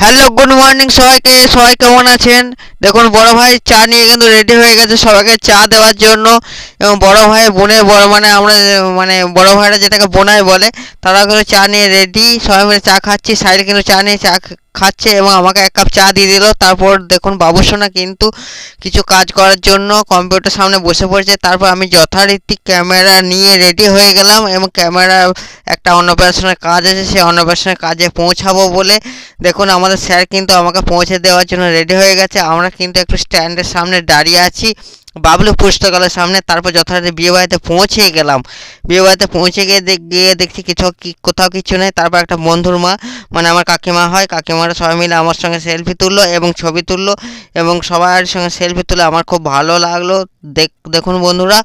Hello, good morning সবাইকে। সবাই কেমন আছেন? দেখুন, বড় ভাই চা নিয়ে কিন্তু রেডি হয়ে গেছে সবাইকে চা দেওয়ার জন্য। এবং বড় ভাই বোনের বড় মানে আমরা মানে বড় ভাইরা যেটাকে বোনাই বলে, তারা কিন্তু চা নিয়ে রেডি। সবাই মিলে চা খাচ্ছি, সাইডে কিন্তু চা নিয়ে খাচ্ছে এবং আমাকে এক কাপ চা দিয়ে দিল। তারপর দেখুন বাবুসোনা কিন্তু কিছু কাজ করার জন্য কম্পিউটার সামনে বসে পড়েছে। তারপর আমি যথারীতি ক্যামেরা নিয়ে রেডি হয়ে গেলাম এবং ক্যামেরা একটা অন্নপ্রাশনের কাজ আছে, সেই অন্নপ্রাশনের কাজে পৌঁছাবো বলে দেখুন আমাদের স্যার কিন্তু আমাকে পৌঁছে দেওয়ার জন্য রেডি হয়ে গেছে। আমরা কিন্তু একটু স্ট্যান্ডের সামনে দাঁড়িয়ে আছি, বাবলু পুস্তকালয়ের সামনে। তারপর যথারীতি বিয়েবাড়িতে পৌঁছে গেলাম। বিয়েবাড়িতে পৌঁছে গিয়ে দেখছি কোথাও কিছু নেই। তারপর একটা বন্ধুর মা মানে আমার কাকিমা হয়, কাকিমারা সবাই মিলে আমার সঙ্গে সেলফি তুললো এবং ছবি তুললো এবং সবার সঙ্গে সেলফি তুলে আমার খুব ভালো লাগলো। দেখুন বন্ধুরা,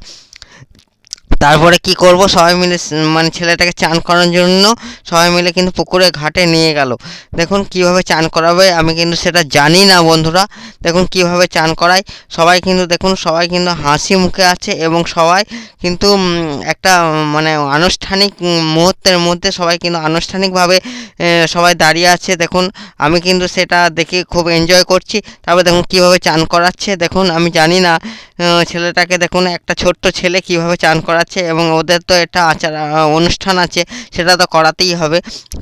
তারপরে কি করব, সবাই মিলে মানে ছেলেটাকে চান করানোর জন্য সবাই মিলে কিন্তু পুকুরে ঘাটে নিয়ে গেল। দেখুন কিভাবে চান করাবে, আমি কিন্তু সেটা জানি না বন্ধুরা। দেখুন কিভাবে চান করায় সবাই কিন্তু, দেখুন সবাই কিন্তু হাসি মুখে আছে এবং সবাই কিন্তু একটা মানে আনুষ্ঠানিক মুহূর্তের মধ্যে সবাই কিন্তু আনুষ্ঠানিকভাবে সবাই দাঁড়িয়ে আছে। দেখুন আমি কিন্তু সেটা দেখে খুব এনজয় করছি। তারপর দেখুন কিভাবে চান করাচ্ছে, দেখুন আমি জানি না ছেলেটাকে, দেখুন একটা ছোট্ট ছেলে কিভাবে চান করাচ্ছে এবং ওদের তো এটা অনুষ্ঠান আছে, সেটা তো করাতেই হবে।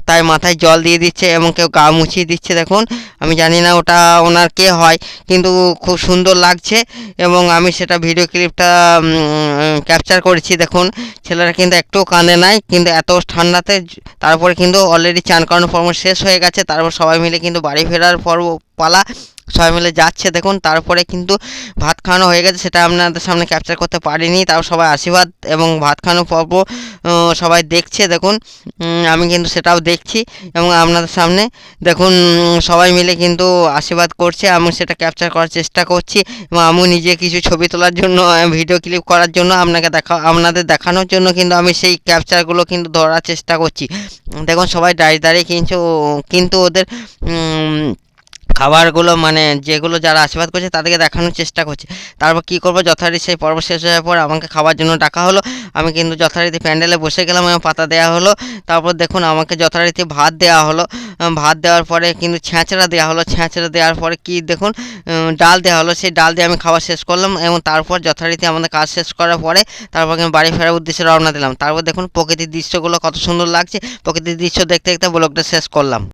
তাই মাথায় জল দিয়ে দিচ্ছে এবং কেউ গা মুছিয়ে দিচ্ছে। দেখুন আমি জানি না ওটা ওনার কে হয়, কিন্তু খুব সুন্দর লাগছে এবং আমি সেটা ভিডিও ক্লিপটা ক্যাপচার করেছি। দেখুন ছেলেরা কিন্তু একটুও কাঁদে নাই, কিন্তু এত ঠান্ডাতে। তারপরে কিন্তু অলরেডি চান করানোর পর্ব শেষ হয়ে গেছে। তারপর সবাই মিলে কিন্তু বাড়ি ফেরার পর্ব পালা, সবাই মিলে যাচ্ছে। দেখুন তারপরে কিন্তু ভাত খাওয়ানো হয়ে গেছে, সেটা আপনাদের সামনে ক্যাপচার করতে পারিনি। তাও সবাই আশীর্বাদ এবং ভাত খাওয়ানোর পর্ব সবাই দেখছে। দেখুন আমি কিন্তু সেটাও দেখছি এবং আপনাদের সামনে দেখুন সবাই মিলে কিন্তু আশীর্বাদ করছে। আমি সেটা ক্যাপচার করার চেষ্টা করছি এবং আমি নিজে কিছু ছবি তোলার জন্য, ভিডিও ক্লিপ করার জন্য আপনাদের দেখানোর জন্য কিন্তু আমি সেই ক্যাপচারগুলো কিন্তু ধরার চেষ্টা করছি। দেখুন সবাই দাঁড়িয়ে দাঁড়িয়ে কিন্তু ওদের খাবারগুলো মানে যেগুলো যারা আশীর্বাদ করছে তাদেরকে দেখানোর চেষ্টা করছে। তারপর কী করবো, যথারীতি সেই পর্ব শেষ হওয়ার পর আমাকে খাবার জন্য ডাকা হলো। আমি কিন্তু যথারীতি প্যান্ডেলে বসে গেলাম এবং পাতা দেওয়া হলো। তারপর দেখুন আমাকে যথারীতি ভাত দেওয়া হলো। ভাত দেওয়ার পরে কিন্তু ছ্যাঁচড়া দেওয়া হলো। ছ্যাঁচড়া দেওয়ার পরে কি দেখুন ডাল দেওয়া হলো। সেই ডাল দিয়ে আমি খাবার শেষ করলাম এবং তারপর যথারীতি আমাদের কাজ শেষ করার পরে তারপর আমি বাড়ি ফেরার উদ্দেশ্যে রওনা দিলাম। তারপর দেখুন প্রকৃতির দৃশ্যগুলো কত সুন্দর লাগছে। প্রকৃতির দৃশ্য দেখতে দেখতে ব্লগটা শেষ করলাম।